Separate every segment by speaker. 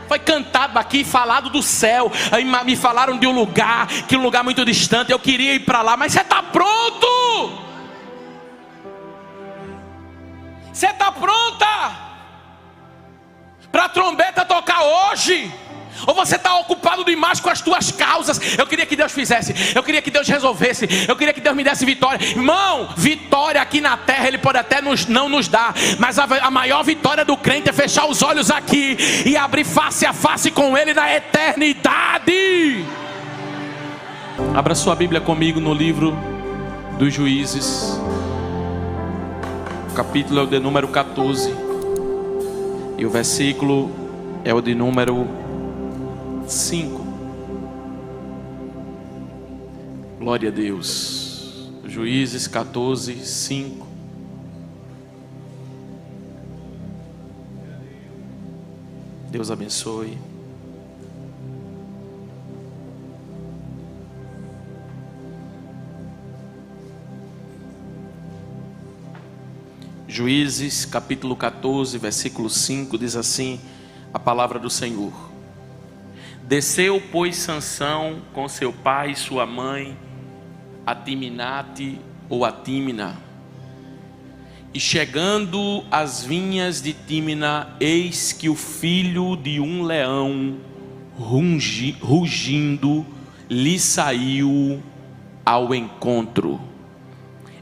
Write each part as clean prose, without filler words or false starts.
Speaker 1: Foi cantado aqui, falado do céu. Aí me falaram de um lugar, que é um lugar muito distante. Eu queria ir para lá, mas você está pronto? Você está pronta para a trombeta tocar hoje? Ou você está ocupado demais com as tuas causas? Eu queria que Deus fizesse, eu queria que Deus resolvesse, eu queria que Deus me desse vitória. Irmão, vitória aqui na terra Ele pode até não nos dar, mas a maior vitória do crente é fechar os olhos aqui e abrir face a face com Ele na eternidade. Abra sua Bíblia comigo no livro dos Juízes. O capítulo é o de número 14 e o versículo é o de número 5. Glória a Deus. Juízes 14, 5. Deus abençoe. Juízes capítulo 14, versículo 5 diz assim a palavra do Senhor: Desceu, pois, Sansão com seu pai e sua mãe a Timinate ou a Tímina. E chegando às vinhas de Tímina, eis que o filho de um leão, rugindo, lhe saiu ao encontro.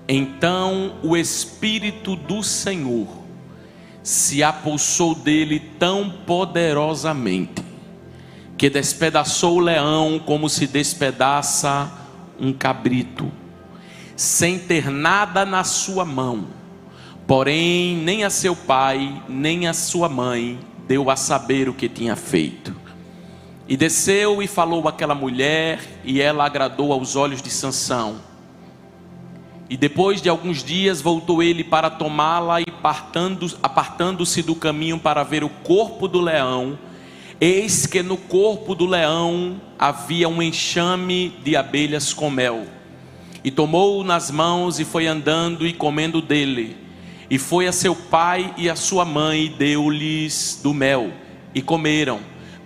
Speaker 1: Então o Espírito do Senhor se apossou dele tão poderosamente, que despedaçou o leão como se despedaça um cabrito, sem ter nada na sua mão. Porém, nem a seu pai, nem a sua mãe deu a saber o que tinha feito. E desceu e falou àquela mulher, e ela agradou aos olhos de Sansão. E depois de alguns dias voltou ele para tomá-la, e apartando-se do caminho para ver o corpo do leão, eis que no corpo do leão havia um enxame de abelhas com mel. E tomou-o nas mãos e foi andando e comendo dele. E foi a seu pai e a sua mãe e deu-lhes do mel, e comeram.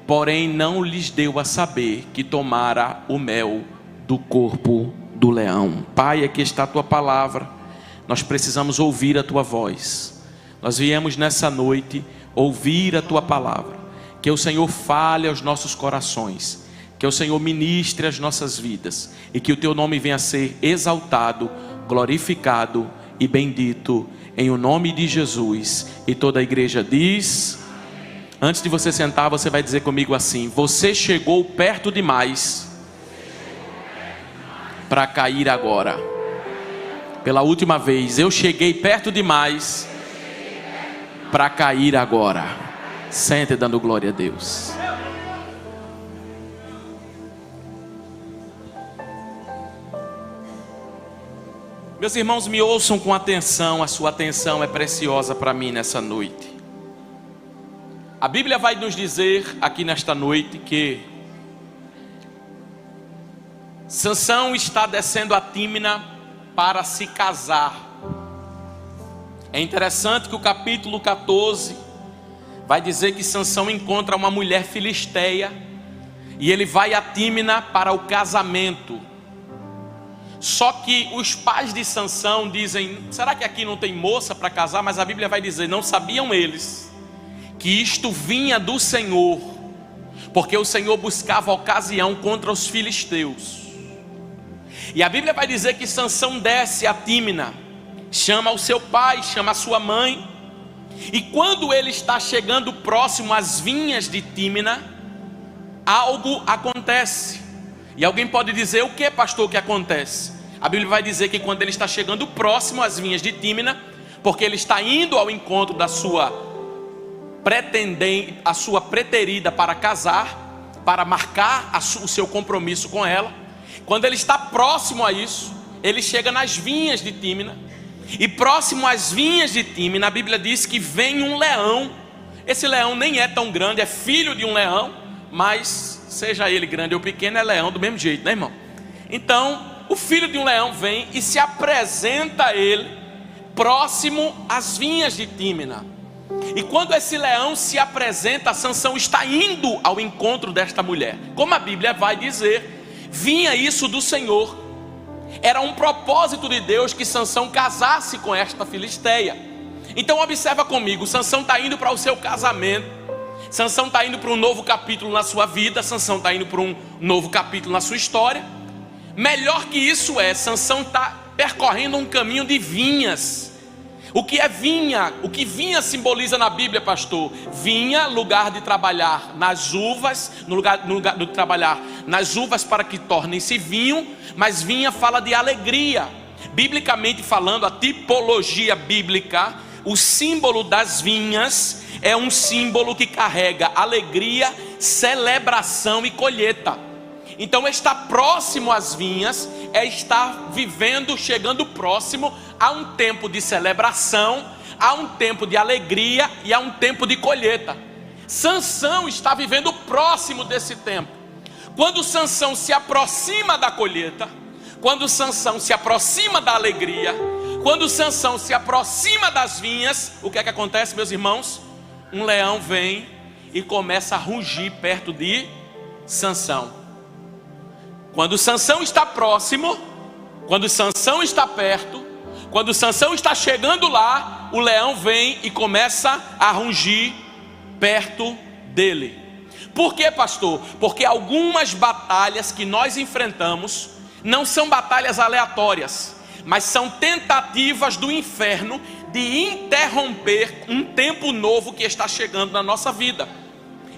Speaker 1: Porém não lhes deu a saber que tomara o mel do corpo do leão. Pai, aqui está a tua palavra. Nós precisamos ouvir a tua voz. Nós viemos nessa noite ouvir a tua palavra. Que o Senhor fale aos nossos corações, que o Senhor ministre as nossas vidas, e que o teu nome venha a ser exaltado, glorificado e bendito, em o nome de Jesus. E toda a igreja diz: antes de você sentar, você vai dizer comigo assim: você chegou perto demais para cair agora. Pela última vez, eu cheguei perto demais para cair agora. Sente dando glória a Deus. Meus irmãos, me ouçam com atenção. A sua atenção é preciosa para mim nessa noite. A Bíblia vai nos dizer aqui nesta noite que Sansão está descendo a Tímina para se casar. É interessante que o capítulo 14 vai dizer que Sansão encontra uma mulher filisteia e ele vai a Tímina para o casamento. Só que os pais de Sansão dizem: será que aqui não tem moça para casar? Mas a Bíblia vai dizer: não sabiam eles que isto vinha do Senhor, porque o Senhor buscava ocasião contra os filisteus. E a Bíblia vai dizer que Sansão desce a Tímina, chama o seu pai, chama a sua mãe. E quando ele está chegando próximo às vinhas de Tímina, algo acontece. E alguém pode dizer: o que, pastor, que acontece? A Bíblia vai dizer que quando ele está chegando próximo às vinhas de Tímina, porque ele está indo ao encontro da sua pretendente, a sua preterida para casar, para marcar o seu compromisso com ela. Quando ele está próximo a isso, ele chega nas vinhas de Tímina. E próximo às vinhas de Tímina, a Bíblia diz que vem um leão. Esse leão nem é tão grande, é filho de um leão, mas seja ele grande ou pequeno, é leão do mesmo jeito, né, irmão? Então, o filho de um leão vem e se apresenta a ele próximo às vinhas de Tímina. E quando esse leão se apresenta, Sansão está indo ao encontro desta mulher. Como a Bíblia vai dizer, vinha isso do Senhor. Era um propósito de Deus que Sansão casasse com esta filisteia. Então observa comigo, Sansão está indo para o seu casamento. Sansão está indo para um novo capítulo na sua vida. Sansão está indo para um novo capítulo na sua história. Melhor que isso Sansão está percorrendo um caminho de vinhas. O que é vinha? O que vinha simboliza na Bíblia, pastor? Vinha, lugar de trabalhar nas uvas, no lugar de trabalhar nas uvas para que tornem-se vinho, mas vinha fala de alegria. Biblicamente falando, a tipologia bíblica, o símbolo das vinhas é um símbolo que carrega alegria, celebração e colheita. Então estar próximo às vinhas é estar vivendo, chegando próximo a um tempo de celebração, a um tempo de alegria e a um tempo de colheita. Sansão está vivendo próximo desse tempo. Quando Sansão se aproxima da colheita, quando Sansão se aproxima da alegria, quando Sansão se aproxima das vinhas, o que é que acontece, meus irmãos? Um leão vem e começa a rugir perto de Sansão. Quando Sansão está próximo, quando Sansão está perto, quando Sansão está chegando lá, o leão vem e começa a rugir perto dele. Por quê, pastor? Porque algumas batalhas que nós enfrentamos não são batalhas aleatórias, mas são tentativas do inferno de interromper um tempo novo que está chegando na nossa vida.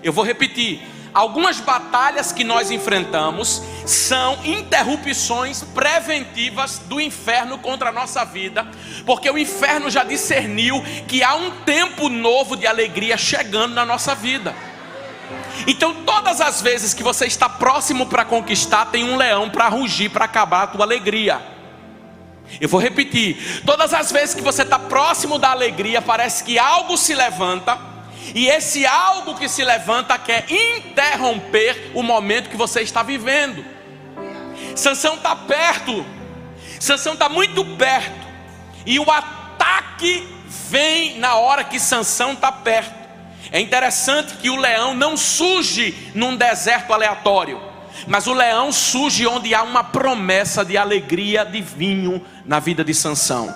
Speaker 1: Eu vou repetir. Algumas batalhas que nós enfrentamos são interrupções preventivas do inferno contra a nossa vida, porque o inferno já discerniu que há um tempo novo de alegria chegando na nossa vida. Então todas as vezes que você está próximo para conquistar, tem um leão para rugir, para acabar a tua alegria. Eu vou repetir, todas as vezes que você está próximo da alegria, parece que algo se levanta, e esse algo que se levanta quer interromper o momento que você está vivendo. Sansão está perto, Sansão está muito perto, e o ataque vem na hora que Sansão está perto. É interessante que o leão não surge num deserto aleatório, mas o leão surge onde há uma promessa de alegria, de vinho na vida de Sansão.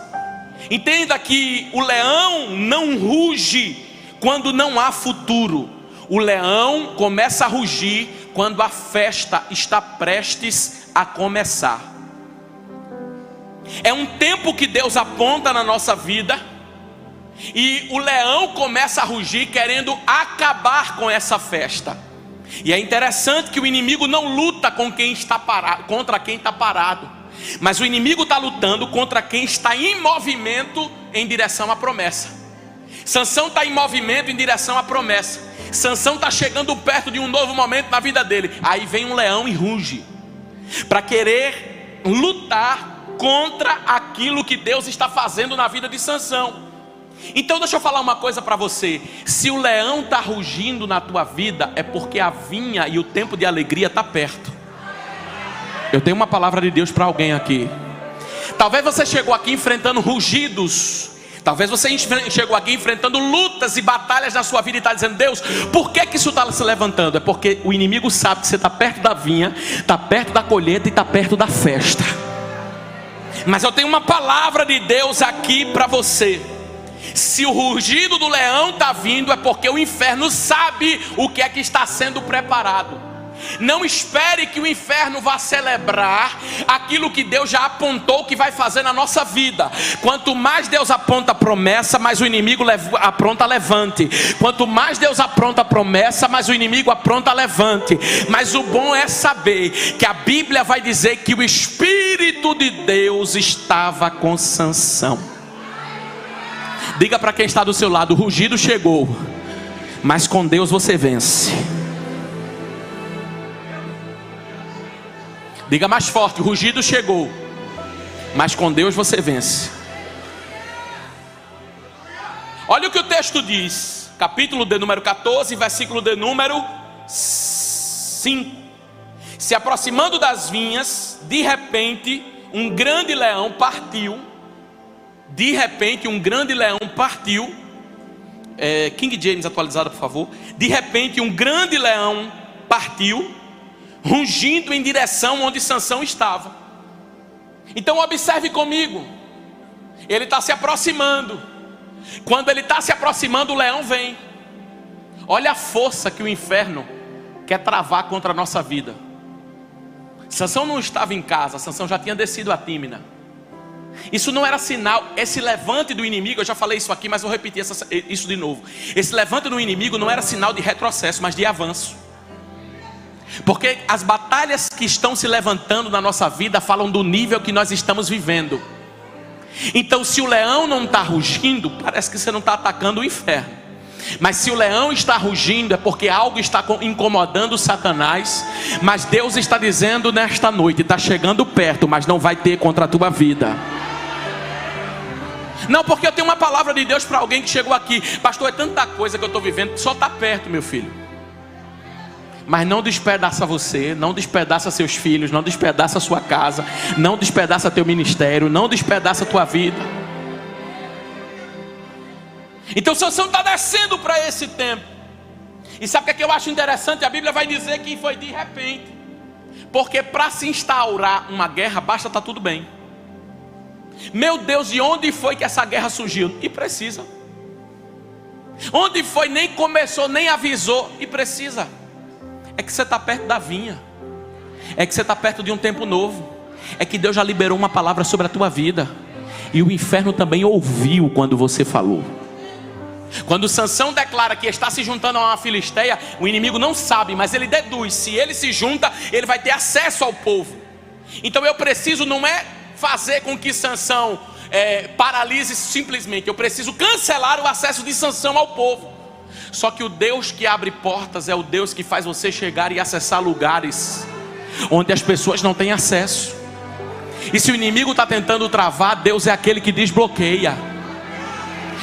Speaker 1: Entenda que o leão não ruge quando não há futuro. O leão começa a rugir quando a festa está prestes a começar. É um tempo que Deus aponta na nossa vida, e o leão começa a rugir querendo acabar com essa festa. E é interessante que o inimigo não luta com quem está parado, contra quem está parado, mas o inimigo está lutando contra quem está em movimento em direção à promessa. Sansão está em movimento em direção à promessa. Sansão está chegando perto de um novo momento na vida dele. Aí vem um leão e ruge para querer lutar contra aquilo que Deus está fazendo na vida de Sansão. Então deixa eu falar uma coisa para você. Se o leão está rugindo na tua vida, é porque a vinha e o tempo de alegria está perto. Eu tenho uma palavra de Deus para alguém aqui. Talvez você chegou aqui enfrentando rugidos, talvez você chegou aqui enfrentando lutas e batalhas na sua vida e está dizendo: Deus, por que isso está se levantando? É porque o inimigo sabe que você está perto da vinha, está perto da colheita e está perto da festa. Mas eu tenho uma palavra de Deus aqui para você. Se o rugido do leão está vindo, é porque o inferno sabe o que é que está sendo preparado. Não espere que o inferno vá celebrar aquilo que Deus já apontou que vai fazer na nossa vida. Quanto mais Deus aponta a promessa, mais o inimigo apronta levante. Quanto mais Deus apronta a promessa, mais o inimigo apronta levante. Mas o bom é saber que a Bíblia vai dizer que o Espírito de Deus estava com Sansão. Diga para quem está do seu lado: o rugido chegou, mas com Deus você vence. Diga mais forte: o rugido chegou, mas com Deus você vence. Olha o que o texto diz, capítulo de número 14, versículo de número 5. Se aproximando das vinhas, de repente um grande leão partiu. De repente um grande leão partiu King James atualizada, por favor. De repente um grande leão partiu, rugindo em direção onde Sansão estava. Então observe comigo, ele está se aproximando. Quando ele está se aproximando, o leão vem. Olha a força que o inferno quer travar contra a nossa vida. Sansão não estava em casa, Sansão já tinha descido a Tímina. Isso não era sinal. Esse levante do inimigo, eu já falei isso aqui, mas vou repetir isso de novo. Esse levante do inimigo não era sinal de retrocesso, mas de avanço. Porque as batalhas que estão se levantando na nossa vida falam do nível que nós estamos vivendo. Então, se o leão não está rugindo, parece que você não está atacando o inferno. Mas se o leão está rugindo, é porque algo está incomodando Satanás. Mas Deus está dizendo nesta noite: está chegando perto, mas não vai ter contra a tua vida. Não, porque eu tenho uma palavra de Deus para alguém que chegou aqui. Pastor, é tanta coisa que eu estou vivendo, só está perto, meu filho. Mas não despedaça você, não despedaça seus filhos, não despedaça sua casa, não despedaça teu ministério, não despedaça tua vida. Então Sansão está descendo para esse tempo. E sabe o que eu acho interessante? A Bíblia vai dizer que foi de repente. Porque para se instaurar uma guerra, basta estar tudo bem. Meu Deus, de onde foi que essa guerra surgiu? E precisa. Onde foi, nem começou, nem avisou. E precisa. É que você está perto da vinha. É que você está perto de um tempo novo. É que Deus já liberou uma palavra sobre a tua vida. E o inferno também ouviu quando você falou. Quando Sansão declara que está se juntando a uma filisteia, o inimigo não sabe, mas ele deduz. Se ele se junta, ele vai ter acesso ao povo. Então eu preciso, não é fazer com que Sansão paralise simplesmente. Eu preciso cancelar o acesso de Sansão ao povo. Só que o Deus que abre portas é o Deus que faz você chegar e acessar lugares onde as pessoas não têm acesso. E se o inimigo está tentando travar, Deus é aquele que desbloqueia.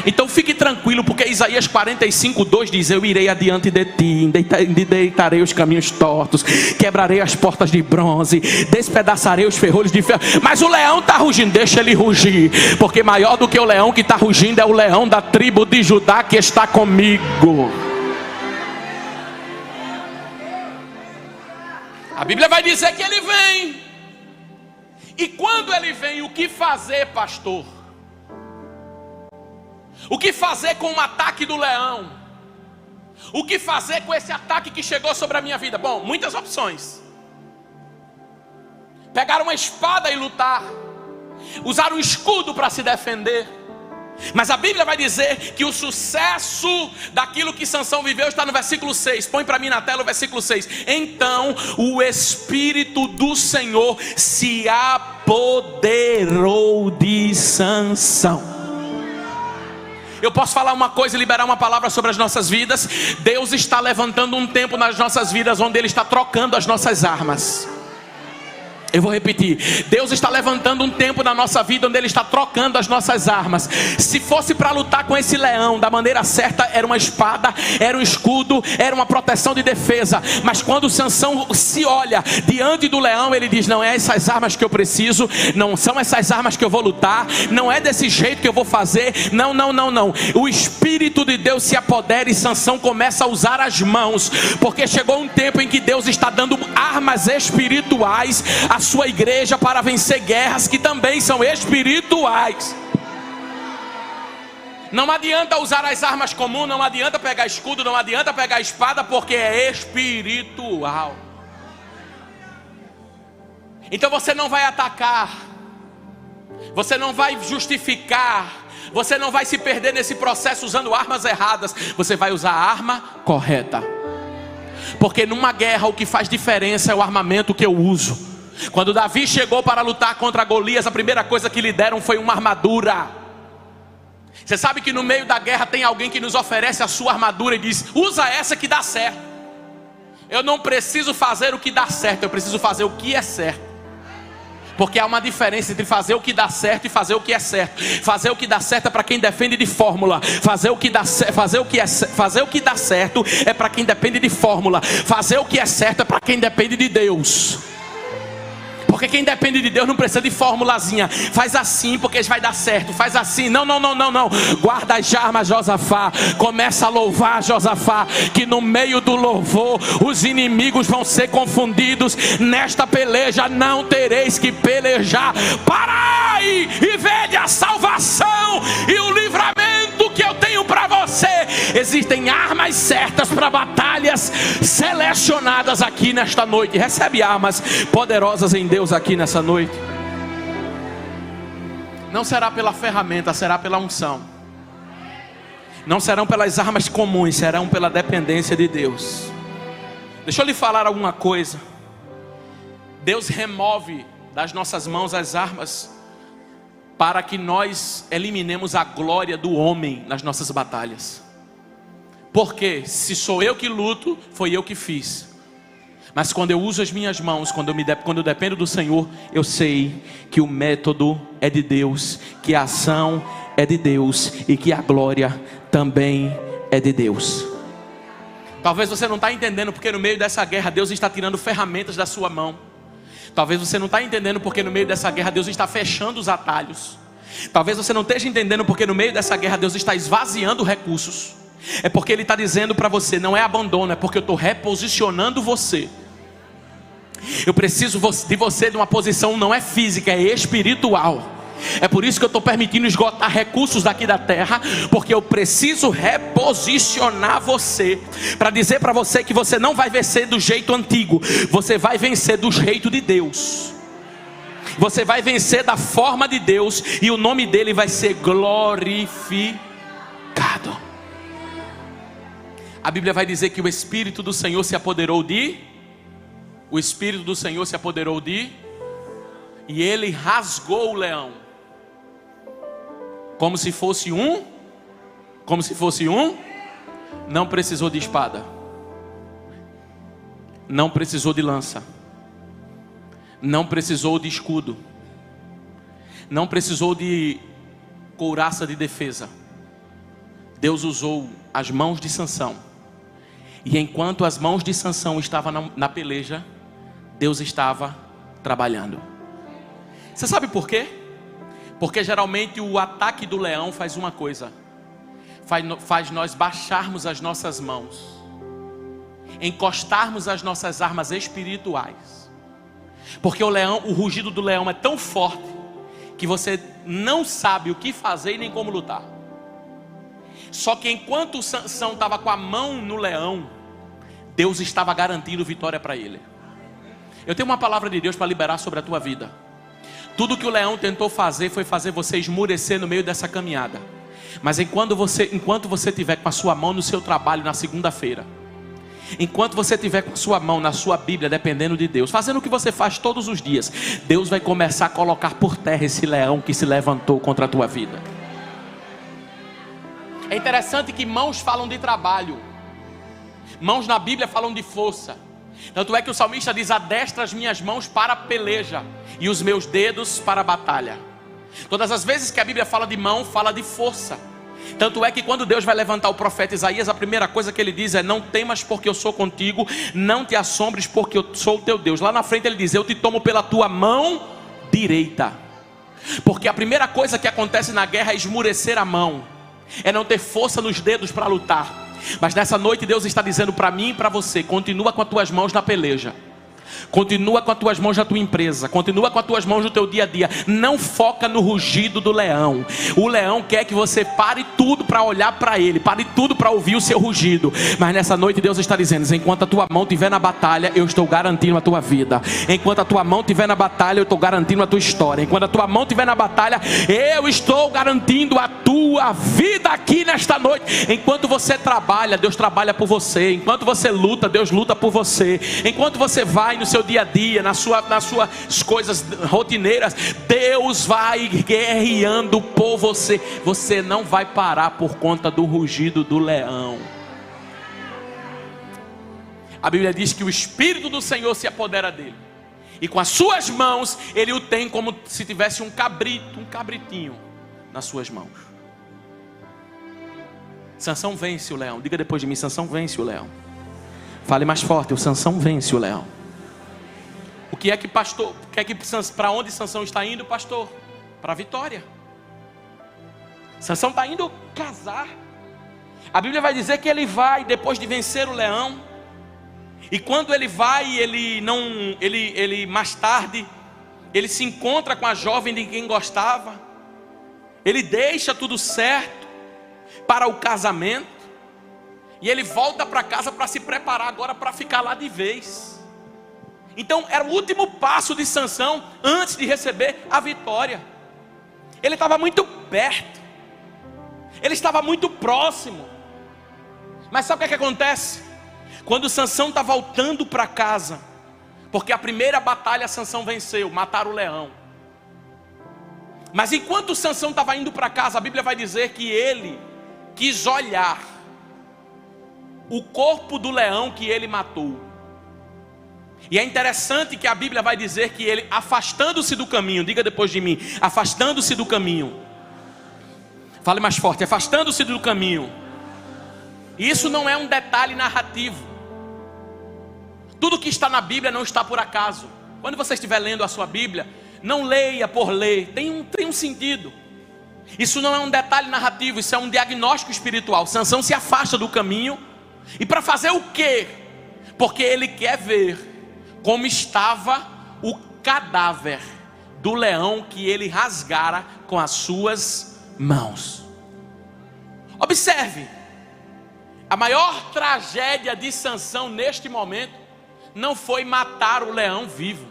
Speaker 1: Então fique tranquilo, porque Isaías 45:2 diz: eu irei adiante de ti, endireitarei os caminhos tortos, quebrarei as portas de bronze, despedaçarei os ferrolhos de ferro. Mas o leão está rugindo, deixa ele rugir, porque maior do que o leão que está rugindo é o leão da tribo de Judá que está comigo. A Bíblia vai dizer que ele vem. E quando ele vem, o que fazer, pastor? O que fazer com o ataque do leão? O que fazer com esse ataque que chegou sobre a minha vida? Bom, muitas opções. Pegar uma espada e lutar. Usar um escudo para se defender. Mas a Bíblia vai dizer que o sucesso daquilo que Sansão viveu está no versículo 6. Põe para mim na tela o versículo 6. Então o Espírito do Senhor se apoderou de Sansão. Eu posso falar uma coisa e liberar uma palavra sobre as nossas vidas. Deus está levantando um tempo nas nossas vidas onde Ele está trocando as nossas armas. Eu vou repetir. Deus está levantando um tempo na nossa vida onde Ele está trocando as nossas armas. Se fosse para lutar com esse leão da maneira certa, era uma espada, era um escudo, era uma proteção de defesa. Mas quando Sansão se olha diante do leão, ele diz: não é essas armas que eu preciso, não são essas armas que eu vou lutar, não é desse jeito que eu vou fazer. Não, não, não, não. O Espírito de Deus se apodera e Sansão começa a usar as mãos, porque chegou um tempo em que Deus está dando armas espirituais à sua igreja para vencer guerras que também são espirituais. Não adianta usar as armas comuns, não adianta pegar escudo, não adianta pegar espada, porque é espiritual. Então você não vai atacar, você não vai justificar, você não vai se perder nesse processo usando armas erradas. Você vai usar a arma correta. Porque numa guerra o que faz diferença é o armamento que eu uso. Quando Davi chegou para lutar contra Golias, a primeira coisa que lhe deram foi uma armadura. Você sabe que no meio da guerra tem alguém que nos oferece a sua armadura e diz: usa essa que dá certo. Eu não preciso fazer o que dá certo, eu preciso fazer o que é certo. Porque há uma diferença entre fazer o que dá certo e fazer o que é certo. Fazer o que dá certo é para quem defende de fórmula. Fazer o que dá certo é para quem depende de fórmula. Fazer o que é certo é para quem depende de Deus. Porque quem depende de Deus não precisa de formulazinha. Faz assim porque vai dar certo. Faz assim. Não. Guarda as armas, Josafá. Começa a louvar, Josafá. Que no meio do louvor os inimigos vão ser confundidos. Nesta peleja não tereis que pelejar. Parai e vede a salvação e o livramento que eu tenho para você. Existem armas certas para batalhas selecionadas aqui nesta noite. Recebe armas poderosas em Deus aqui nessa noite. Não será pela ferramenta, será pela unção. Não serão pelas armas comuns, serão pela dependência de Deus. Deixa eu lhe falar alguma coisa. Deus remove das nossas mãos as armas para que nós eliminemos a glória do homem nas nossas batalhas. Porque se sou eu que luto, foi eu que fiz. Mas quando eu uso as minhas mãos, quando eu dependo do Senhor, eu sei que o método é de Deus, que a ação é de Deus e que a glória também é de Deus. Talvez você não está entendendo porque no meio dessa guerra Deus está tirando ferramentas da sua mão. Talvez você não está entendendo porque no meio dessa guerra Deus está fechando os atalhos. Talvez você não esteja entendendo porque no meio dessa guerra Deus está esvaziando recursos. É porque Ele está dizendo para você, não é abandono, é porque eu estou reposicionando você. Eu preciso de você de uma posição não é física, é espiritual. É por isso que eu estou permitindo esgotar recursos daqui da terra, porque eu preciso reposicionar você, para dizer para você que você não vai vencer do jeito antigo, você vai vencer do jeito de Deus. Você vai vencer da forma de Deus, e o nome dele vai ser glorificado. A Bíblia vai dizer que o Espírito do Senhor se apoderou de... O Espírito do Senhor se apoderou de... E ele rasgou o leão. Como se fosse um... Não precisou de espada. Não precisou de lança. Não precisou de escudo. Não precisou de couraça de defesa. Deus usou as mãos de Sansão. E enquanto as mãos de Sansão estavam na peleja, Deus estava trabalhando. Você sabe por quê? Porque geralmente o ataque do leão faz uma coisa: faz nós baixarmos as nossas mãos, encostarmos as nossas armas espirituais. Porque o rugido do leão é tão forte que você não sabe o que fazer e nem como lutar. Só que enquanto Sansão estava com a mão no leão, Deus estava garantindo vitória para ele. Eu tenho uma palavra de Deus para liberar sobre a tua vida. Tudo que o leão tentou fazer foi fazer você esmurecer no meio dessa caminhada. Mas enquanto você estiver com a sua mão no seu trabalho na segunda-feira, enquanto você estiver com a sua mão na sua Bíblia, dependendo de Deus, fazendo o que você faz todos os dias, Deus vai começar a colocar por terra esse leão que se levantou contra a tua vida. É interessante que mãos falam de trabalho. Mãos na Bíblia falam de força. Tanto é que o salmista diz: adestra as minhas mãos para a peleja e os meus dedos para a batalha. Todas as vezes que a Bíblia fala de mão, fala de força. Tanto é que quando Deus vai levantar o profeta Isaías, a primeira coisa que ele diz é: não temas porque eu sou contigo, não te assombres porque eu sou o teu Deus. Lá na frente ele diz: eu te tomo pela tua mão direita. Porque a primeira coisa que acontece na guerra é esmurecer a mão, é não ter força nos dedos para lutar. Mas nessa noite Deus está dizendo para mim e para você: continua com as tuas mãos na peleja, continua com as tuas mãos na tua empresa, continua com as tuas mãos no teu dia a dia. Não foca no rugido do leão. O leão quer que você pare tudo para olhar para ele, pare tudo para ouvir o seu rugido. Mas nessa noite Deus está dizendo: enquanto a tua mão estiver na batalha, eu estou garantindo a tua vida. Enquanto a tua mão estiver na batalha, eu estou garantindo a tua história. Enquanto a tua mão estiver na batalha, eu estou garantindo a tua vida aqui nesta noite. Enquanto você trabalha, Deus trabalha por você. Enquanto você luta, Deus luta por você. Enquanto você vai no seu dia a dia, nas suas coisas rotineiras, Deus vai guerreando por você. Você não vai parar por conta do rugido do leão. A Bíblia diz que o Espírito do Senhor se apodera dele, e com as suas mãos ele o tem como se tivesse um cabritinho nas suas mãos. Sansão vence o leão. Diga depois de mim: Sansão vence o leão. Fale mais forte: o Sansão vence o leão. Para onde Sansão está indo, pastor? Para a vitória. Sansão está indo casar. A Bíblia vai dizer que ele vai depois de vencer o leão. E quando ele vai, ele mais tarde, ele se encontra com a jovem de quem gostava. Ele deixa tudo certo para o casamento. E ele volta para casa para se preparar agora para ficar lá de vez. Então era o último passo de Sansão antes de receber a vitória. Ele estava muito perto. Ele estava muito próximo. Mas sabe o que acontece? Quando Sansão está voltando para casa, porque a primeira batalha Sansão venceu, mataram o leão. Mas enquanto Sansão estava indo para casa, a Bíblia vai dizer que ele quis olhar o corpo do leão que ele matou. E é interessante que a Bíblia vai dizer que ele, afastando-se do caminho, diga depois de mim, afastando-se do caminho. Fale mais forte, afastando-se do caminho. Isso não é um detalhe narrativo. Tudo que está na Bíblia não está por acaso. Quando você estiver lendo a sua Bíblia, não leia por ler, tem um sentido. Isso não é um detalhe narrativo, isso é um diagnóstico espiritual. Sansão se afasta do caminho. E para fazer o quê? Porque ele quer ver como estava o cadáver do leão que ele rasgara com as suas mãos. Observe, a maior tragédia de Sansão neste momento não foi matar o leão vivo.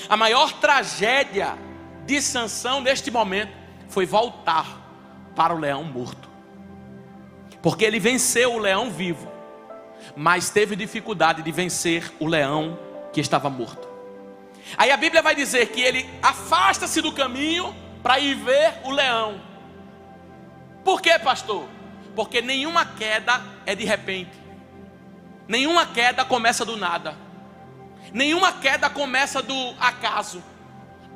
Speaker 1: A maior tragédia de Sansão neste momento foi voltar para o leão morto. Porque ele venceu o leão vivo, mas teve dificuldade de vencer o leão que estava morto. Aí a Bíblia vai dizer que ele afasta-se do caminho para ir ver o leão. Por quê, pastor? Porque nenhuma queda é de repente. Nenhuma queda começa do nada. Nenhuma queda começa do acaso.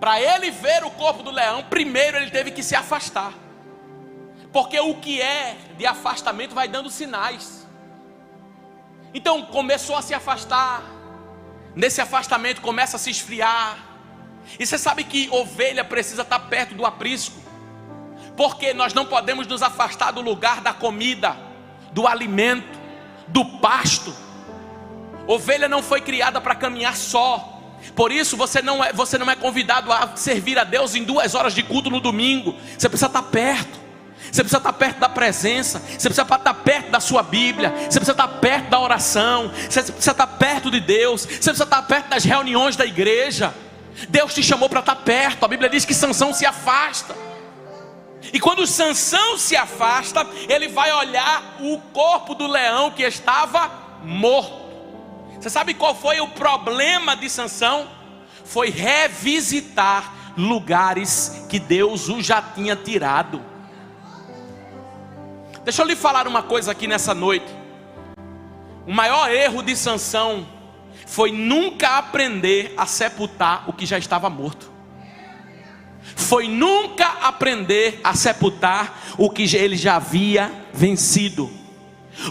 Speaker 1: Para ele ver o corpo do leão, primeiro ele teve que se afastar. Porque o que é de afastamento vai dando sinais. Então começou a se afastar. Nesse afastamento começa a se esfriar. E você sabe que ovelha precisa estar perto do aprisco. Porque nós não podemos nos afastar do lugar da comida, do alimento, do pasto. Ovelha não foi criada para caminhar só. Por isso você não é convidado a servir a Deus em 2 horas de culto no domingo. Você precisa estar perto. Você precisa estar perto da presença. Você precisa estar perto da sua Bíblia. Você precisa estar perto da oração. Você precisa estar perto de Deus. Você precisa estar perto das reuniões da igreja. Deus te chamou para estar perto. A Bíblia diz que Sansão se afasta. E quando Sansão se afasta, ele vai olhar o corpo do leão que estava morto. Você sabe qual foi o problema de Sansão? Foi revisitar lugares que Deus o já tinha tirado. Deixa eu lhe falar uma coisa aqui nessa noite. O maior erro de Sansão foi nunca aprender a sepultar o que já estava morto. Foi nunca aprender a sepultar o que ele já havia vencido.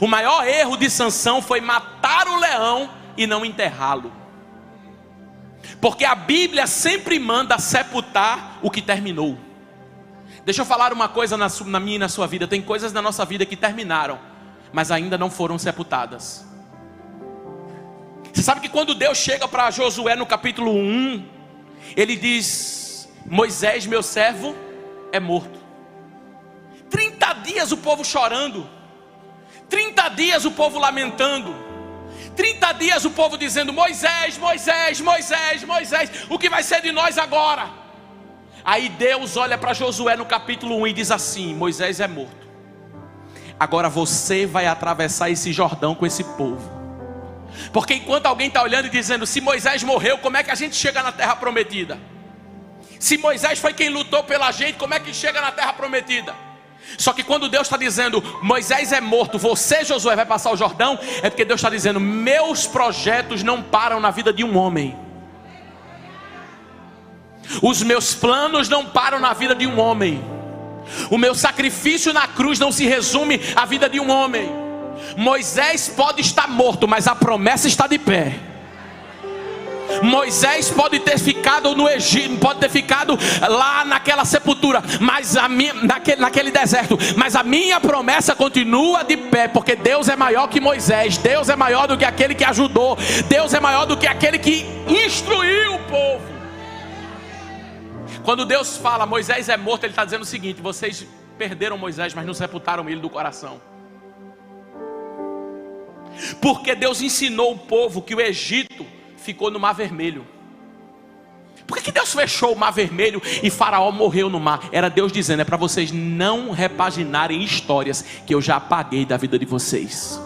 Speaker 1: O maior erro de Sansão foi matar o leão e não enterrá-lo. Porque a Bíblia sempre manda sepultar o que terminou. Deixa eu falar uma coisa na minha e na sua vida. Tem coisas na nossa vida que terminaram, mas ainda não foram sepultadas. Você sabe que quando Deus chega para Josué no capítulo 1, ele diz: Moisés, meu servo, é morto. 30 dias o povo chorando, 30 dias o povo lamentando, 30 dias o povo dizendo: Moisés, Moisés, Moisés, Moisés, o que vai ser de nós agora? Aí Deus olha para Josué no capítulo 1 e diz assim: Moisés é morto. Agora você vai atravessar esse Jordão com esse povo. Porque enquanto alguém está olhando e dizendo: se Moisés morreu, como é que a gente chega na terra prometida? Se Moisés foi quem lutou pela gente, como é que chega na terra prometida? Só que quando Deus está dizendo: Moisés é morto, você, Josué, vai passar o Jordão, é porque Deus está dizendo: meus projetos não param na vida de um homem. Os meus planos não param na vida de um homem. O meu sacrifício na cruz não se resume à vida de um homem. Moisés pode estar morto, mas a promessa está de pé. Moisés pode ter ficado no Egito, pode ter ficado lá naquela sepultura, mas naquele deserto, mas a minha promessa continua de pé, porque Deus é maior que Moisés, Deus é maior do que aquele que ajudou, Deus é maior do que aquele que instruiu o povo. Quando Deus fala Moisés é morto, Ele está dizendo o seguinte: vocês perderam Moisés, mas não sepultaram ele do coração. Porque Deus ensinou o povo que o Egito ficou no Mar Vermelho. Por que Deus fechou o Mar Vermelho e Faraó morreu no mar? Era Deus dizendo: é para vocês não repaginarem histórias que eu já apaguei da vida de vocês.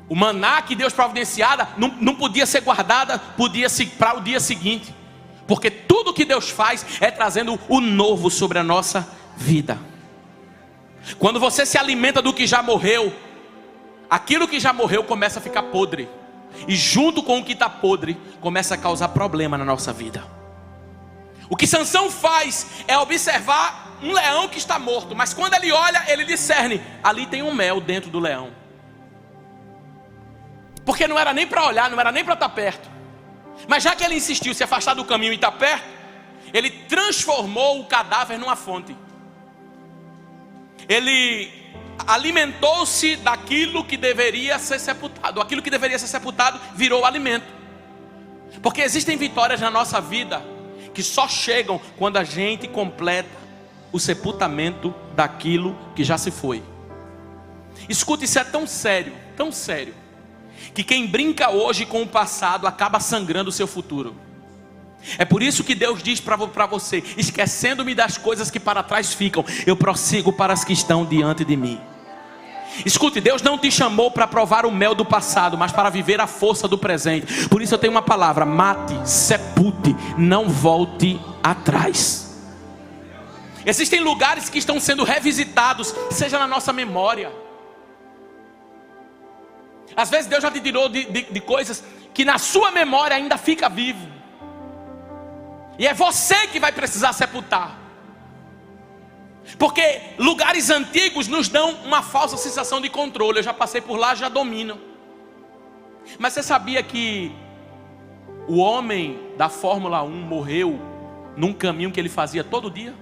Speaker 1: O maná que Deus providenciara não podia ser guardada, podia ser para o dia seguinte, porque tudo que Deus faz é trazendo o novo sobre a nossa vida. Quando você se alimenta do que já morreu, aquilo que já morreu começa a ficar podre, e junto com o que está podre começa a causar problema na nossa vida. O que Sansão faz é observar um leão que está morto, mas quando ele olha, ele discerne: ali tem um mel dentro do leão. Porque não era nem para olhar, não era nem para estar perto. Mas já que ele insistiu em se afastar do caminho e estar perto, ele transformou o cadáver numa fonte. Ele alimentou-se daquilo que deveria ser sepultado. Aquilo que deveria ser sepultado virou alimento. Porque existem vitórias na nossa vida que só chegam quando a gente completa o sepultamento daquilo que já se foi. Escuta, isso é tão sério, que quem brinca hoje com o passado acaba sangrando o seu futuro. É por isso que Deus diz para você: esquecendo-me das coisas que para trás ficam, eu prossigo para as que estão diante de mim. Escute, Deus não te chamou para provar o mel do passado, mas para viver a força do presente. Por isso eu tenho uma palavra: mate, sepulte, não volte atrás. Existem lugares que estão sendo revisitados, seja na nossa memória. Às vezes Deus já te tirou de coisas que na sua memória ainda fica vivo, e é você que vai precisar sepultar. Porque lugares antigos nos dão uma falsa sensação de controle. Eu já passei por lá, já domino. Mas você sabia que o homem da Fórmula 1 morreu num caminho que ele fazia todo dia?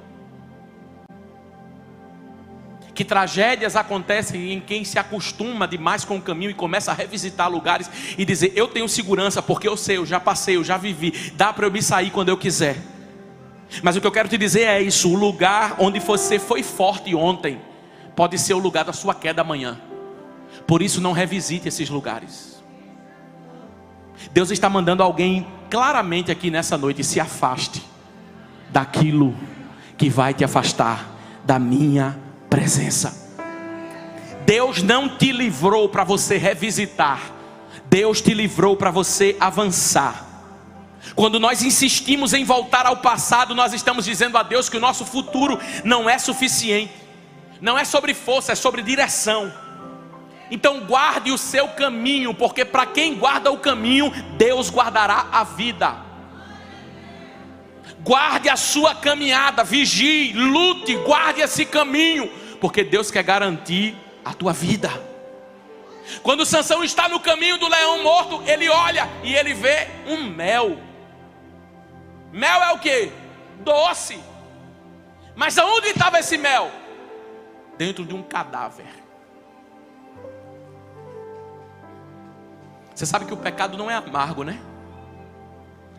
Speaker 1: Que tragédias acontecem em quem se acostuma demais com o caminho e começa a revisitar lugares e dizer: eu tenho segurança porque eu sei, eu já passei, eu já vivi, dá para eu me sair quando eu quiser. Mas o que eu quero te dizer é isso: o lugar onde você foi forte ontem pode ser o lugar da sua queda amanhã. Por isso não revisite esses lugares. Deus está mandando alguém claramente aqui nessa noite: se afaste daquilo que vai te afastar da minha presença. Deus não te livrou para você revisitar, Deus te livrou para você avançar. Quando nós insistimos em voltar ao passado, nós estamos dizendo a Deus que o nosso futuro não é suficiente. Não é sobre força, é sobre direção. Então guarde o seu caminho, porque para quem guarda o caminho, Deus guardará a vida. Guarde a sua caminhada, vigie, lute, guarde esse caminho, porque Deus quer garantir a tua vida. Quando Sansão está no caminho do leão morto, ele olha e ele vê um mel. Mel é o que? Doce. Mas aonde estava esse mel? Dentro de um cadáver. Você sabe que o pecado não é amargo, né?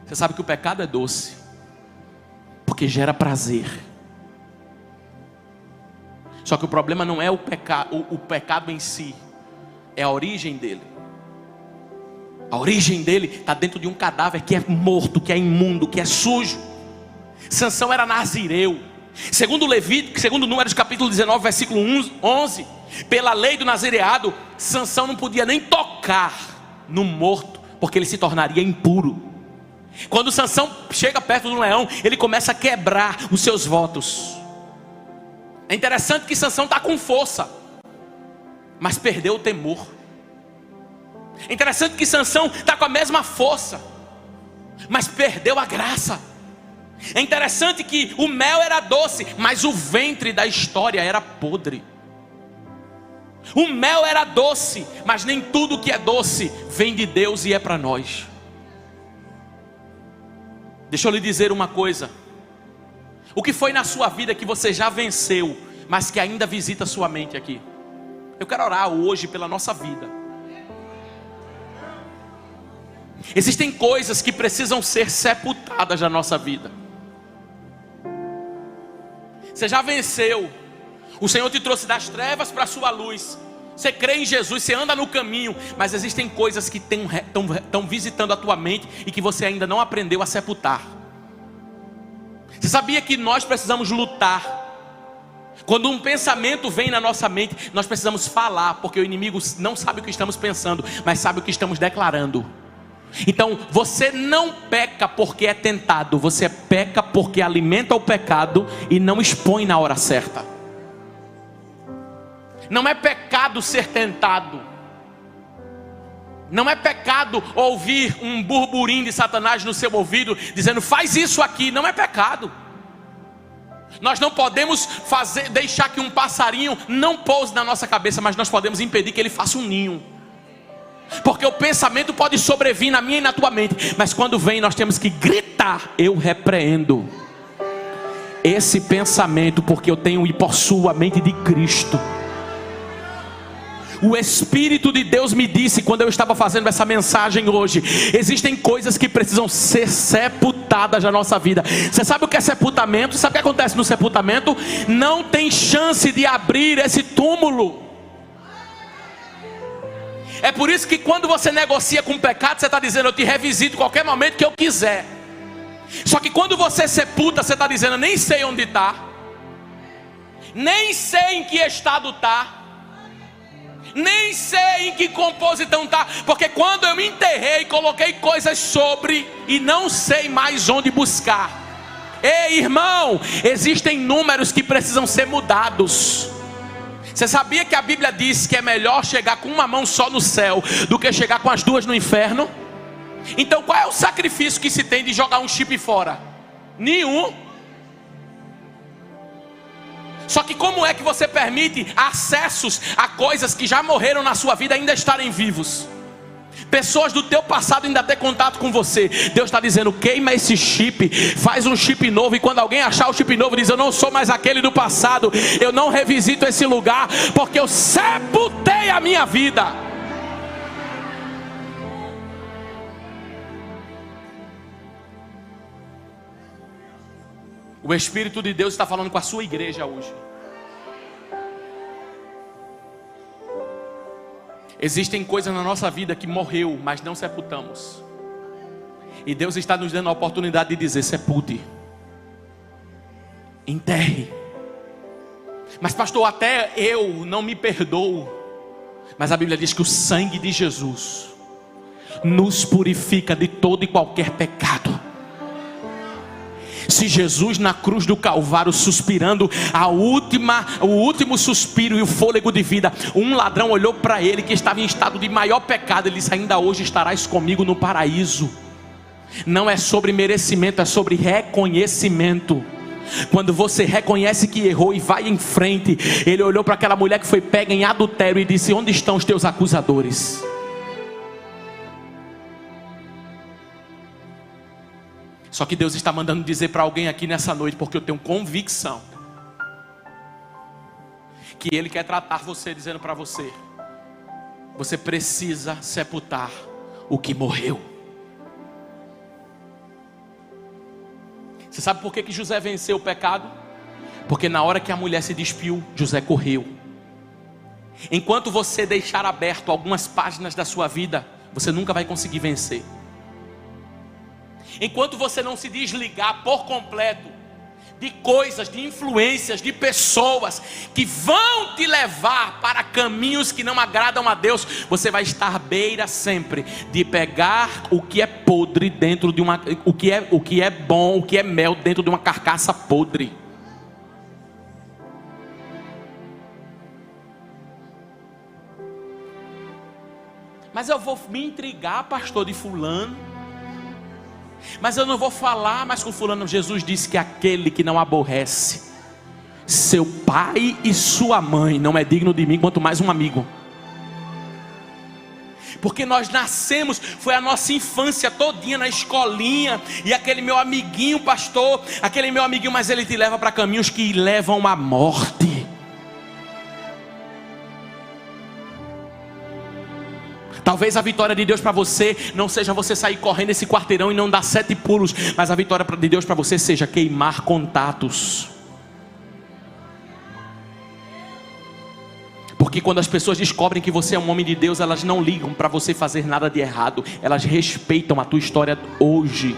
Speaker 1: Você sabe que o pecado é doce, porque gera prazer. Só que o problema não é o pecado em si, é a origem dele. A origem dele está dentro de um cadáver que é morto, que é imundo, que é sujo. Sansão era nazireu. Segundo Levítico, segundo Números capítulo 19, versículo 11, pela lei do nazireado, Sansão não podia nem tocar no morto, porque ele se tornaria impuro. Quando Sansão chega perto do leão, ele começa a quebrar os seus votos. É interessante que Sansão está com força, mas perdeu o temor. É interessante que Sansão está com a mesma força, mas perdeu a graça. É interessante que o mel era doce, mas o ventre da história era podre. O mel era doce, mas nem tudo que é doce vem de Deus e é para nós. Deixa eu lhe dizer uma coisa. O que foi na sua vida que você já venceu, mas que ainda visita a sua mente aqui? Eu quero orar hoje pela nossa vida. Existem coisas que precisam ser sepultadas na nossa vida. Você já venceu. O Senhor te trouxe das trevas para a sua luz. Você crê em Jesus, você anda no caminho. Mas existem coisas que estão visitando a tua mente e que você ainda não aprendeu a sepultar. Você sabia que nós precisamos lutar? Quando um pensamento vem na nossa mente, nós precisamos falar, porque o inimigo não sabe o que estamos pensando, mas sabe o que estamos declarando. Então você não peca porque é tentado, você peca porque alimenta o pecado e não expõe na hora certa. Não é pecado ser tentado. Não é pecado ouvir um burburinho de Satanás no seu ouvido dizendo faz isso aqui. Não é pecado. Nós não podemos deixar que um passarinho não pouse na nossa cabeça, mas nós podemos impedir que ele faça um ninho. Porque o pensamento pode sobrevir na minha e na tua mente, mas quando vem nós temos que gritar: eu repreendo esse pensamento, porque eu tenho e possuo a mente de Cristo. O Espírito de Deus me disse quando eu estava fazendo essa mensagem hoje: existem coisas que precisam ser sepultadas na nossa vida. Você sabe o que é sepultamento? Sabe o que acontece no sepultamento? Não tem chance de abrir esse túmulo. É por isso que quando você negocia com o pecado, você está dizendo: eu te revisito qualquer momento que eu quiser. Só que quando você sepulta, você está dizendo: nem sei onde está, nem sei em que estado está, nem sei em que composição está. Porque quando eu me enterrei, coloquei coisas sobre e não sei mais onde buscar. Ei, irmão, existem números que precisam ser mudados. Você sabia que a Bíblia diz que é melhor chegar com uma mão só no céu do que chegar com as duas no inferno? Então qual é o sacrifício que se tem de jogar um chip fora? Nenhum. Só que como é que você permite acessos a coisas que já morreram na sua vida ainda estarem vivos? Pessoas do teu passado ainda ter contato com você. Deus está dizendo: queima esse chip, faz um chip novo. E quando alguém achar o chip novo, diz: eu não sou mais aquele do passado, eu não revisito esse lugar, porque eu sepultei a minha vida. O Espírito de Deus está falando com a sua igreja hoje. Existem coisas na nossa vida que morreu, mas não sepultamos. E Deus está nos dando a oportunidade de dizer: sepulte, enterre. Mas pastor, até eu não me perdoo. Mas a Bíblia diz que o sangue de Jesus nos purifica de todo e qualquer pecado. Se Jesus na cruz do Calvário, suspirando o último suspiro e o fôlego de vida, um ladrão olhou para ele que estava em estado de maior pecado, ele disse: ainda hoje estarás comigo no paraíso. Não é sobre merecimento, é sobre reconhecimento. Quando você reconhece que errou e vai em frente. Ele olhou para aquela mulher que foi pega em adultério e disse: onde estão os teus acusadores? Só que Deus está mandando dizer para alguém aqui nessa noite, porque eu tenho convicção que Ele quer tratar você, dizendo para você: você precisa sepultar o que morreu. Você sabe por que José venceu o pecado? Porque na hora que a mulher se despiu, José correu. Enquanto você deixar aberto algumas páginas da sua vida, você nunca vai conseguir vencer. Enquanto você não se desligar por completo de coisas, de influências, de pessoas que vão te levar para caminhos que não agradam a Deus, você vai estar à beira sempre de pegar o que é podre dentro de o que é bom, o que é mel dentro de uma carcaça podre. Mas eu vou me intrigar, pastor, de fulano. Mas eu não vou falar mais com fulano. Jesus disse que aquele que não aborrece seu pai e sua mãe não é digno de mim, quanto mais um amigo. Porque nós nascemos, foi a nossa infância todinha na escolinha, e aquele meu amiguinho pastor, aquele meu amiguinho, mas ele te leva para caminhos que levam à morte. Talvez a vitória de Deus para você não seja você sair correndo esse quarteirão e não dar 7 pulos, mas a vitória de Deus para você seja queimar contatos. Porque quando as pessoas descobrem que você é um homem de Deus, elas não ligam para você fazer nada de errado, elas respeitam a tua história hoje.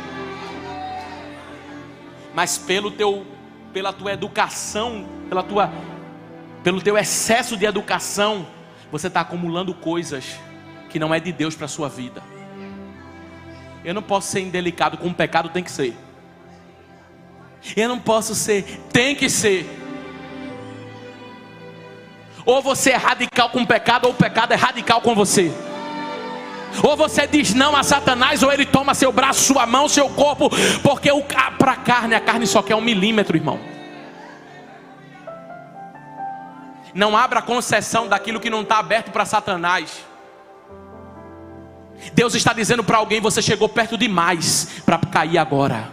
Speaker 1: Mas pela tua educação, pelo teu excesso de educação, você está acumulando coisas que não é de Deus para a sua vida. Eu não posso ser indelicado com o pecado, tem que ser. Eu não posso ser, tem que ser. Ou você é radical com o pecado, ou o pecado é radical com você. Ou você diz não a Satanás, ou ele toma seu braço, sua mão, seu corpo. Porque para a carne só quer 1 milímetro, irmão. Não abra concessão daquilo que não está aberto para Satanás. Deus está dizendo para alguém: você chegou perto demais para cair agora.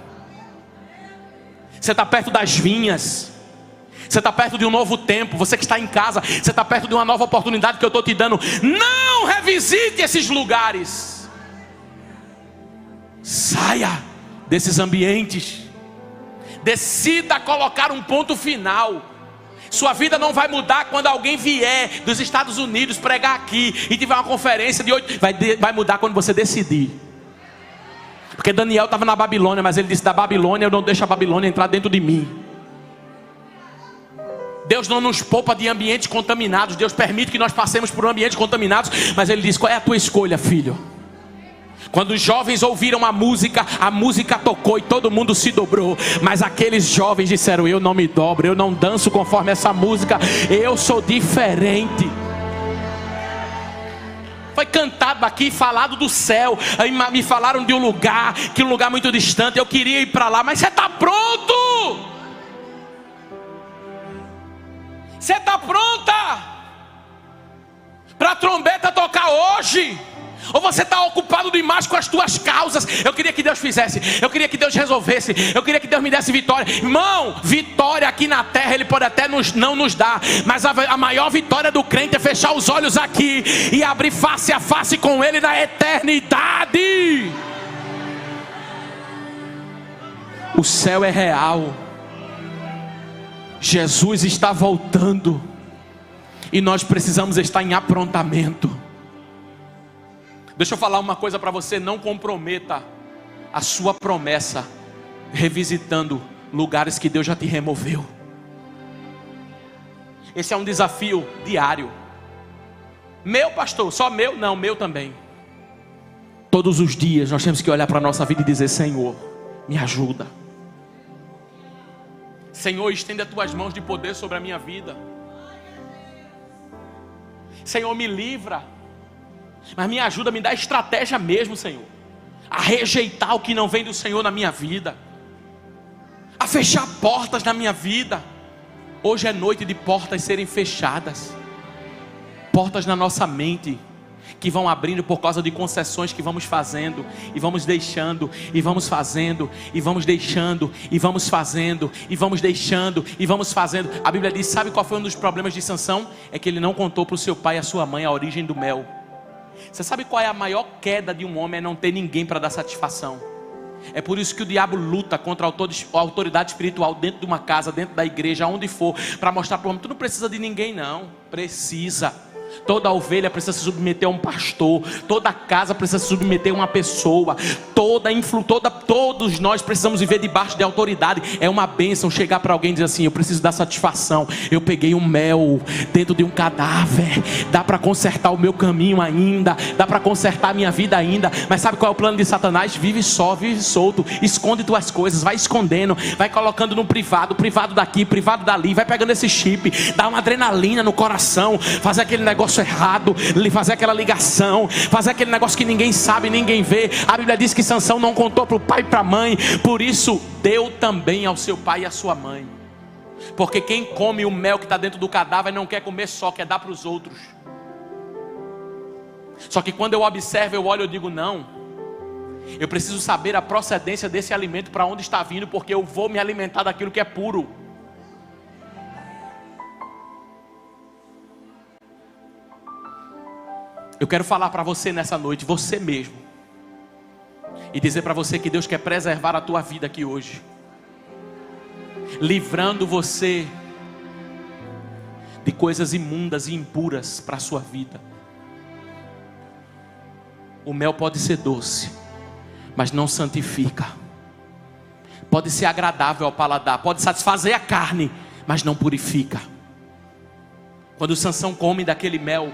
Speaker 1: Você está perto das vinhas. Você está perto de um novo tempo. Você que está em casa, você está perto de uma nova oportunidade que eu estou te dando. Não revisite esses lugares. Saia desses ambientes. Decida colocar um ponto final. Sua vida não vai mudar quando alguém vier dos Estados Unidos pregar aqui e tiver uma conferência de 8. Vai mudar quando você decidir. Porque Daniel estava na Babilônia, mas ele disse: da Babilônia eu não deixo a Babilônia entrar dentro de mim. Deus não nos poupa de ambientes contaminados. Deus permite que nós passemos por ambientes contaminados, mas Ele diz: qual é a tua escolha, filho? Quando os jovens ouviram a música tocou e todo mundo se dobrou. Mas aqueles jovens disseram: eu não me dobro, eu não danço conforme essa música, eu sou diferente. Foi cantado aqui, falado do céu. Aí me falaram de um lugar, que é um lugar muito distante. Eu queria ir para lá, mas você está pronto? Você está pronta para a trombeta tocar hoje? Ou você está ocupado demais com as tuas causas? Eu queria que Deus fizesse, eu queria que Deus resolvesse, eu queria que Deus me desse vitória. Irmão, vitória aqui na terra Ele pode até não nos dar, mas a maior vitória do crente é fechar os olhos aqui e abrir face a face com Ele na eternidade. O céu é real. Jesus está voltando e nós precisamos estar em aprontamento. Deixa eu falar uma coisa para você: não comprometa a sua promessa revisitando lugares que Deus já te removeu. Esse é um desafio diário. Meu pastor, só meu? Não, meu também. Todos os dias nós temos que olhar para a nossa vida e dizer: Senhor, me ajuda. Senhor, estende as tuas mãos de poder sobre a minha vida. Senhor, me livra. Mas me ajuda, me dá estratégia mesmo, Senhor, a rejeitar o que não vem do Senhor na minha vida, a fechar portas na minha vida. Hoje é noite de portas serem fechadas. Portas na nossa mente que vão abrindo por causa de concessões que vamos fazendo, e vamos deixando, e vamos fazendo, e vamos deixando, e vamos fazendo, e vamos deixando, e vamos fazendo. A Bíblia diz: sabe qual foi um dos problemas de Sansão? É que ele não contou para o seu pai e a sua mãe a origem do mel. Você sabe qual é a maior queda de um homem? É não ter ninguém para dar satisfação. É por isso que o diabo luta contra a autoridade espiritual dentro de uma casa, dentro da igreja, aonde for, para mostrar para o homem: tu não precisa de ninguém não. Precisa. Toda ovelha precisa se submeter a um pastor. Toda casa precisa se submeter a uma pessoa. Todos nós precisamos viver debaixo de autoridade. É uma bênção chegar para alguém e dizer assim: eu preciso dar satisfação. Eu peguei um mel dentro de um cadáver. Dá para consertar o meu caminho ainda. Dá para consertar a minha vida ainda. Mas sabe qual é o plano de Satanás? Vive só, vive solto. Esconde tuas coisas. Vai escondendo. Vai colocando no privado. Privado daqui, privado dali. Vai pegando esse chip. Dá uma adrenalina no coração. Fazer aquele negócio errado, fazer aquela ligação, fazer aquele negócio que ninguém sabe, ninguém vê. A Bíblia diz que Sansão não contou para o pai e para a mãe, por isso deu também ao seu pai e à sua mãe. Porque quem come o mel que está dentro do cadáver não quer comer só, quer dar para os outros. Só que quando eu observo, eu olho e digo, não, eu preciso saber a procedência desse alimento, para onde está vindo, porque eu vou me alimentar daquilo que é puro. Eu quero falar para você nessa noite, você mesmo, e dizer para você que Deus quer preservar a tua vida aqui hoje, livrando você de coisas imundas e impuras para a sua vida. O mel pode ser doce, mas não santifica. Pode ser agradável ao paladar, pode satisfazer a carne, mas não purifica. Quando Sansão come daquele mel,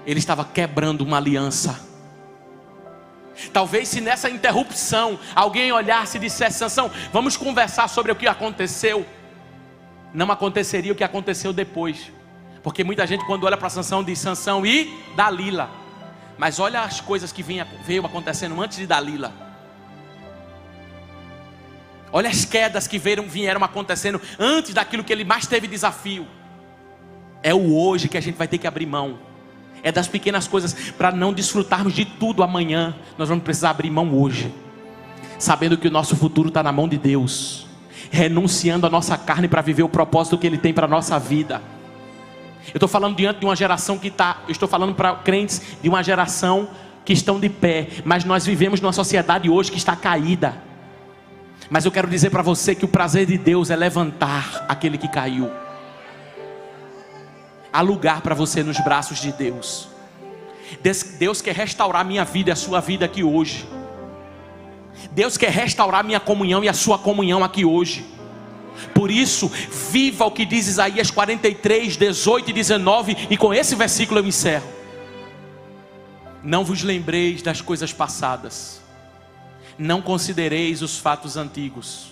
Speaker 1: ele estava quebrando uma aliança. Talvez se nessa interrupção alguém olhasse e dissesse, Sansão, vamos conversar sobre o que aconteceu, não aconteceria o que aconteceu depois. Porque muita gente quando olha para Sansão diz, Sansão e Dalila. Mas olha as coisas que veio acontecendo antes de Dalila. Olha as quedas que vieram acontecendo antes daquilo que ele mais teve desafio. É o hoje que a gente vai ter que abrir mão. É das pequenas coisas, para não desfrutarmos de tudo amanhã. Nós vamos precisar abrir mão hoje, sabendo que o nosso futuro está na mão de Deus, renunciando a nossa carne para viver o propósito que Ele tem para a nossa vida. Eu estou falando diante de uma geração eu estou falando para crentes de uma geração que estão de pé, mas nós vivemos numa sociedade hoje que está caída. Mas eu quero dizer para você que o prazer de Deus é levantar aquele que caiu. Há lugar para você nos braços de Deus. Deus quer restaurar a minha vida e a sua vida aqui hoje. Deus quer restaurar a minha comunhão e a sua comunhão aqui hoje. Por isso, viva o que diz Isaías 43, 18 e 19. E com esse versículo eu encerro. Não vos lembreis das coisas passadas, não considereis os fatos antigos,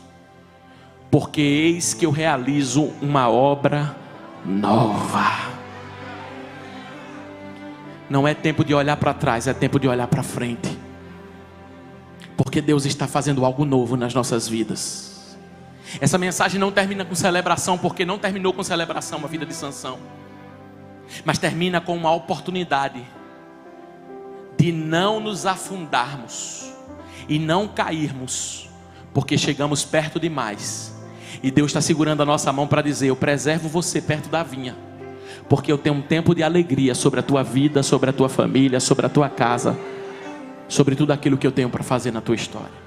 Speaker 1: porque eis que eu realizo uma obra nova. Não é tempo de olhar para trás, é tempo de olhar para frente, porque Deus está fazendo algo novo nas nossas vidas. Essa mensagem não termina com celebração, porque não terminou com celebração a vida de Sansão, mas termina com uma oportunidade de não nos afundarmos e não cairmos, porque chegamos perto demais. E Deus está segurando a nossa mão para dizer, eu preservo você perto da vinha, porque eu tenho um tempo de alegria sobre a tua vida, sobre a tua família, sobre a tua casa, sobre tudo aquilo que eu tenho para fazer na tua história.